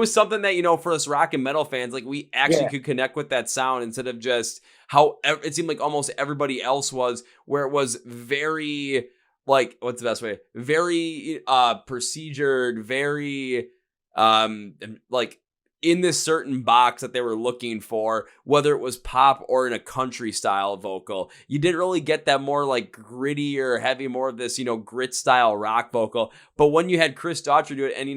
something that, for us rock and metal fans, like we actually could connect with that sound instead of just how it seemed like almost everybody else was, where it was very like, what's the best way? Very procedured, very like in this certain box that they were looking for, whether it was pop or in a country style vocal. You didn't really get that more like gritty or heavy, more of this, grit style rock vocal. But when you had Chris Daughtry do it and, you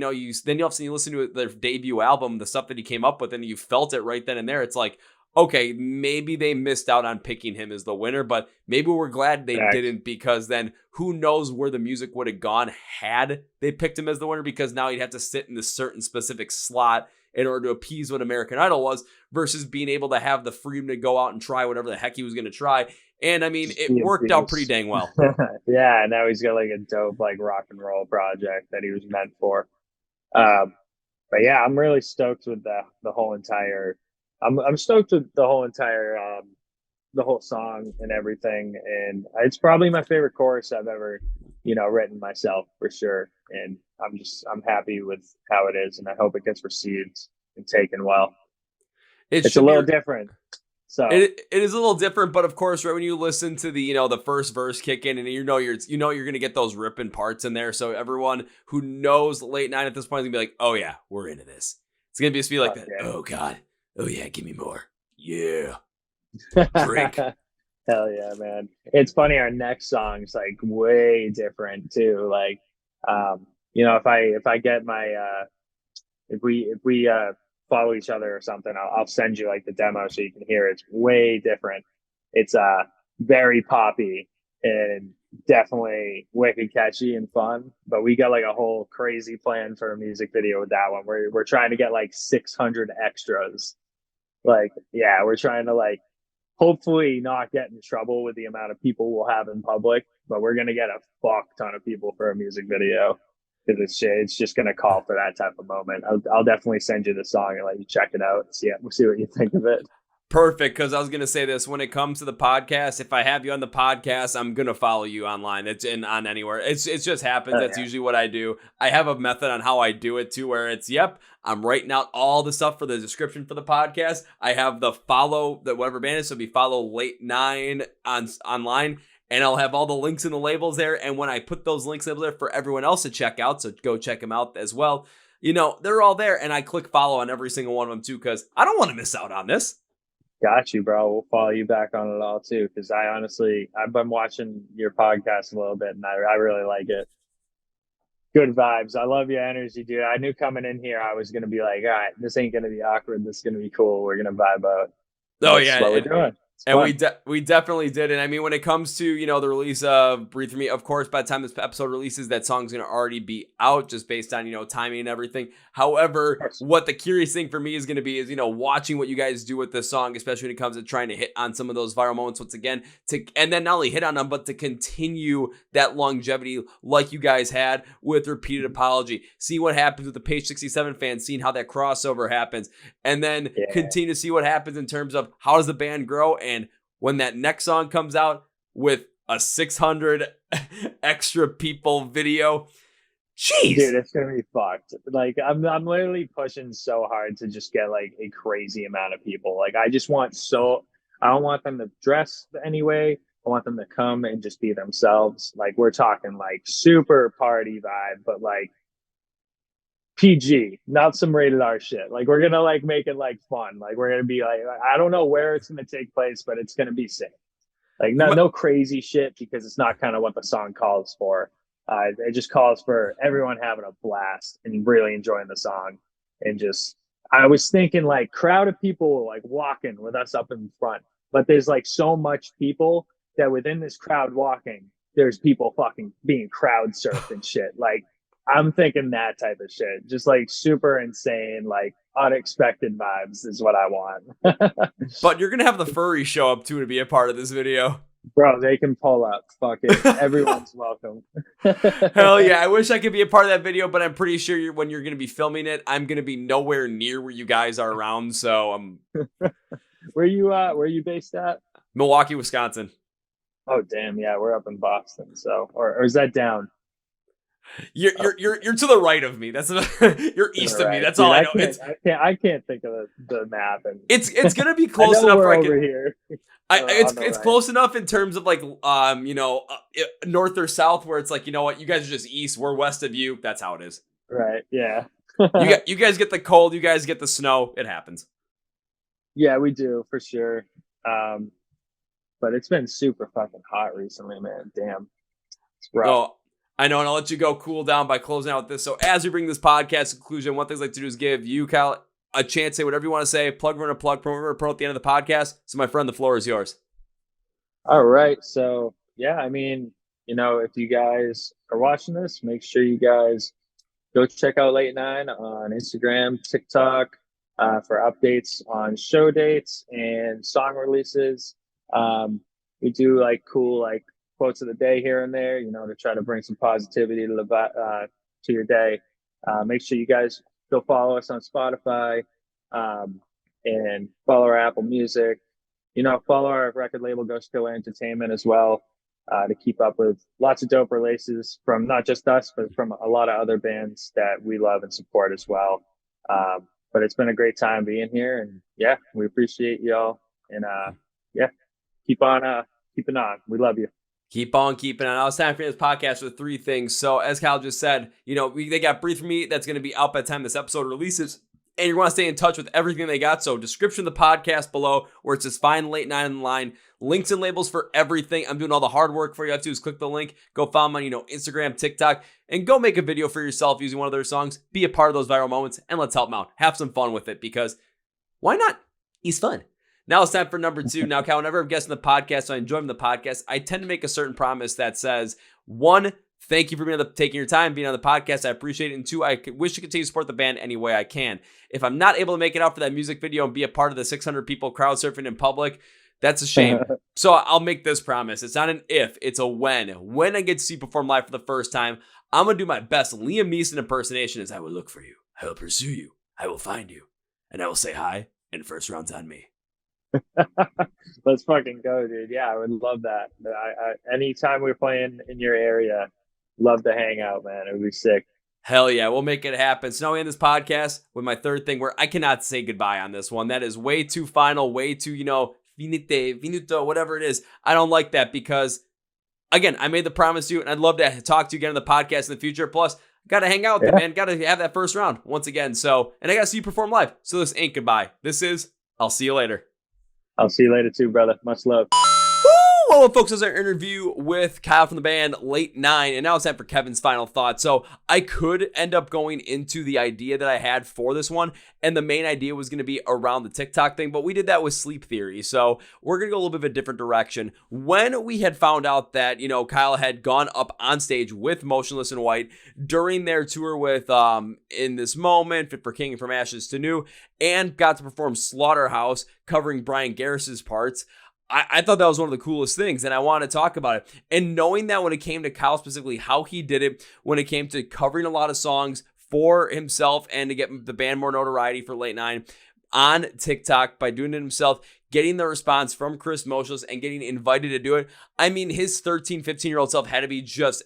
listen to their debut album, the stuff that he came up with, and you felt it right then and there, it's like, okay, maybe they missed out on picking him as the winner, but maybe we're glad they didn't, because then who knows where the music would have gone had they picked him as the winner, because now he'd have to sit in this certain specific slot in order to appease what American Idol was, versus being able to have the freedom to go out and try whatever the heck he was going to try. And I mean, it worked out pretty dang well. Yeah, now he's got like a dope like rock and roll project that he was meant for. But yeah, I'm really stoked with the whole entire. I'm stoked with the whole entire the whole song and everything, and it's probably my favorite chorus I've ever written myself for sure. And I'm happy with how it is, and I hope it gets received and taken well. It's a little different. So it is a little different, but of course, right when you listen to the the first verse kick in, and you're gonna get those ripping parts in there. So everyone who knows Late Nine at this point is gonna be like, oh yeah, we're into this. It's gonna be like that. Yeah. Oh god, oh yeah, give me more. Yeah, drink. Hell yeah, man! It's funny. Our next song's like way different too. Like, if I get my if we follow each other or something, I'll send you like the demo so you can hear it. It's way different. It's very poppy and definitely wicked catchy and fun. But we got like a whole crazy plan for a music video with that one. We're trying to get like 600 extras. Like, yeah, we're trying to like hopefully not get in trouble with the amount of people we'll have in public, but we're gonna get a fuck ton of people for a music video. Because it's just going to call for that type of moment. I'll definitely send you the song and let you check it out. We'll see what you think of it. Perfect, because I was going to say this. When it comes to the podcast, if I have you on the podcast, I'm going to follow you online. It's on anywhere. It just happens. That's usually what I do. I have a method on how I do it too, where it's, I'm writing out all the stuff for the description for the podcast. I have the follow, the whatever band is, so be follow Late Nine online. And I'll have all the links and the labels there. And when I put those links over there for everyone else to check out, so go check them out as well, they're all there. And I click follow on every single one of them too, because I don't want to miss out on this. Got you, bro. We'll follow you back on it all too, because I've been watching your podcast a little bit, and I really like it. Good vibes. I love your energy, dude. I knew coming in here I was going to be like, all right, this ain't going to be awkward. This is going to be cool. We're going to vibe out. Oh, yeah. What we're doing. And we definitely did. And I mean, when it comes to, the release of Breathe For Me, of course, by the time this episode releases, that song's going to already be out just based on, timing and everything. However, what the curious thing for me is going to be is, watching what you guys do with this song, especially when it comes to trying to hit on some of those viral moments once again, and then not only hit on them, but to continue that longevity like you guys had with Repeated Apology. See what happens with the Page 67 fans, seeing how that crossover happens, and then continue to see what happens in terms of how does the band grow. And when that next song comes out with a 600 extra people video, jeez, dude, it's gonna be fucked. Like I'm literally pushing so hard to just get like a crazy amount of people. Like I don't want them to dress anyway. I want them to come and just be themselves. Like we're talking like super party vibe, but like PG, not some rated R shit. Like we're gonna like make it like fun. Like we're gonna be like, I don't know where it's gonna take place, but it's gonna be sick. Like no crazy shit, because it's not kind of what the song calls for. It just calls for everyone having a blast and really enjoying the song. And just, I was thinking like crowd of people like walking with us up in front, but there's like so much people that within this crowd walking, there's people fucking being crowd surfed and shit. Like I'm thinking that type of shit, just like super insane, like unexpected vibes is what I want. But you're going to have the furry show up too to be a part of this video. Bro, they can pull up. Fuck it. Everyone's welcome. Hell yeah. I wish I could be a part of that video, but I'm pretty sure when you're going to be filming it, I'm going to be nowhere near where you guys are around. So I'm. Where you based at? Milwaukee, Wisconsin. Oh, damn. Yeah. We're up in Boston. So, or is that down? You're to the right of me. That's you're east of me. That's all I know. I can't think of the map. And it's gonna be close enough. We're over here. It's close enough in terms of like north or south, where it's like, you know what, you guys are just east, we're west of you. That's how it is. Right. Yeah. you guys get the cold, you guys get the snow. It happens. Yeah, we do for sure. But it's been super fucking hot recently, man. Damn. It's rough. Oh, I know, and I'll let you go cool down by closing out with this. So as we bring this podcast to conclusion, one thing I'd like to do is give you, Kyle, a chance to say whatever you want to say. Plug, run, or plug, promote at the end of the podcast. So, my friend, the floor is yours. All right. So, yeah, I mean, if you guys are watching this, make sure you guys go check out Late Nine on Instagram, TikTok, for updates on show dates and song releases. We do like cool like quotes of the day here and there, to try to bring some positivity to your day. Make sure you guys go follow us on Spotify, and follow our Apple Music. Follow our record label, Ghost Killer Entertainment, as well, to keep up with lots of dope releases from not just us, but from a lot of other bands that we love and support as well. But it's been a great time being here, and yeah, we appreciate y'all. And yeah, keep on keeping on. We love you. Keep on keeping on. I was time for this podcast with 3 things. So as Kyle just said, they got Breathe For Me. That's going to be out by the time this episode releases. And you want to stay in touch with everything they got. So description of the podcast below where it says find Late Nine in the line. Links and labels for everything. I'm doing all the hard work for you. All you have to do is click the link. Go follow them on, Instagram, TikTok. And go make a video for yourself using one of their songs. Be a part of those viral moments. And let's help them out. Have some fun with it because why not? He's fun. Now it's time for number 2. Now, Cal, whenever I'm guesting the podcast, so I enjoy the podcast, I tend to make a certain promise that says, 1, thank you for taking your time being on the podcast. I appreciate it. And 2, I wish to continue to support the band any way I can. If I'm not able to make it out for that music video and be a part of the 600 people crowd surfing in public, that's a shame. So I'll make this promise. It's not an if, it's a when. When I get to see you perform live for the first time, I'm going to do my best Liam Neeson impersonation as I will look for you. I will pursue you. I will find you. And I will say hi. And first round's on me. Let's fucking go, dude. Yeah, I would love that. Anytime we're playing in your area, love to hang out, man. It would be sick. Hell yeah, we'll make it happen. So now we end this podcast with my third thing where I cannot say goodbye on this one. That is way too final, way too, finito, whatever it is. I don't like that because, again, I made the promise to you, and I'd love to talk to you again on the podcast in the future. Plus, got to hang out with you, man. Got to have that first round once again. So, and I got to see you perform live. So this ain't goodbye. This is, I'll see you later. I'll see you later too, brother. Much love. Well, folks, this is our interview with Kyle from the band Late Nine, and now it's time for Kevin's final thoughts. So I could end up going into the idea that I had for this one, and the main idea was going to be around the TikTok thing, but we did that with Sleep Theory, so we're going to go a little bit of a different direction. When we had found out that, Kyle had gone up on stage with Motionless In White during their tour with In This Moment, Fit for King, and From Ashes to New, and got to perform Slaughterhouse covering Brian Garris's parts, I thought that was one of the coolest things, and I want to talk about it. And knowing that when it came to Kyle specifically, how he did it, when it came to covering a lot of songs for himself and to get the band more notoriety for Late Nine on TikTok by doing it himself, getting the response from Chris Motionless and getting invited to do it. I mean, his 13, 15-year-old self had to be just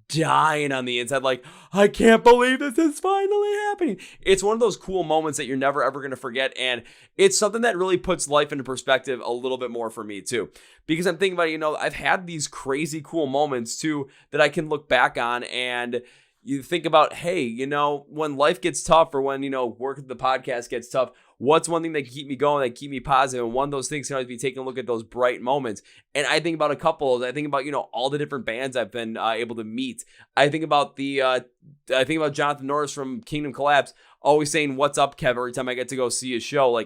dying on the inside. Like, I can't believe this is finally happening. It's one of those cool moments that you're never, ever going to forget. And it's something that really puts life into perspective a little bit more for me too. Because I'm thinking about, I've had these crazy cool moments too that I can look back on and you think about, hey, when life gets tough or when, work at the podcast gets tough, what's one thing that can keep me going, that keep me positive? And one of those things can always be taking a look at those bright moments. And I think about a couple. I think about, all the different bands I've been able to meet. I think about Jonathan Norris from Kingdom Collapse always saying, "What's up, Kev?" every time I get to go see his show.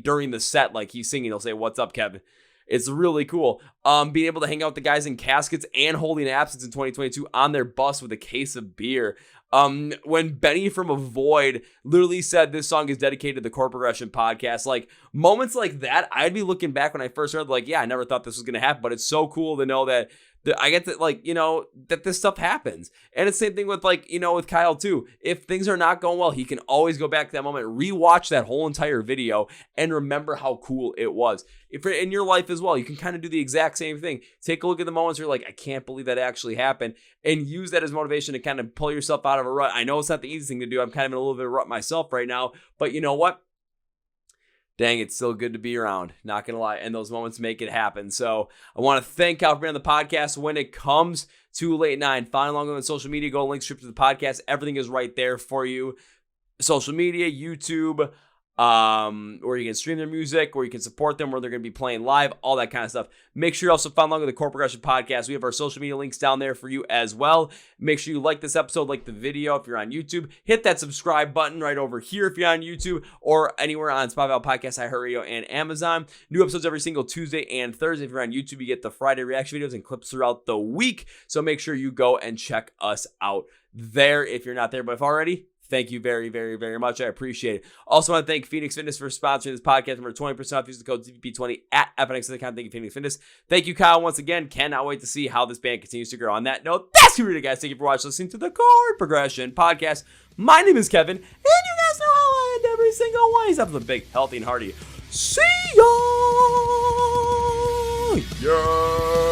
During the set, he's singing, he'll say, "What's up, Kevin?" It's really cool. Being able to hang out with the guys in Caskets and Holding Absence in 2022 on their bus with a case of beer. When Benny from Avoid literally said this song is dedicated to the Chord Progression Podcast, moments like that, I'd be looking back when I first heard, I never thought this was going to happen, but it's so cool to know that I get to, that this stuff happens. And it's the same thing with, with Kyle too. If things are not going well, he can always go back to that moment, rewatch that whole entire video and remember how cool it was. If in your life as well, you can kind of do the exact same thing. Take a look at the moments where you're like, I can't believe that actually happened, and use that as motivation to kind of pull yourself out of a rut. I know it's not the easiest thing to do. I'm kind of in a little bit of a rut myself right now, but you know what? Dang, it's still good to be around. Not going to lie. And those moments make it happen. So I want to thank Kyle for being on the podcast. When it comes to Late Nine, follow along on social media, go link strip to the podcast. Everything is right there for you. Social media, YouTube, or you can stream their music, or you can support them where they're going to be playing live, all that kind of stuff. Make sure you also follow along with the Chord Progression Podcast. We have our social media links down there for you as well. Make sure you like this episode, like the video if you're on YouTube. Hit that subscribe button right over here if you're on YouTube, or anywhere on Spotify, Podcast, iHeartRadio, and Amazon. New episodes every single Tuesday and Thursday. If you're on YouTube, you get the Friday reaction videos and clips throughout the week. So make sure you go and check us out there if you're not there. But if already, thank you very, very, very much. I appreciate it. Also want to thank Phoenix Fitness for sponsoring this podcast. Remember, 20% off. Use the code CVP20 at FNX.com. Thank you, Phoenix Fitness. Thank you, Kyle, once again. Cannot wait to see how this band continues to grow. On that note, that's it, guys. Thank you for watching, listening to the Chord Progression Podcast. My name is Kevin, and you guys know how I end every single one. He's up with a big, healthy, and hearty. See ya! Yeah!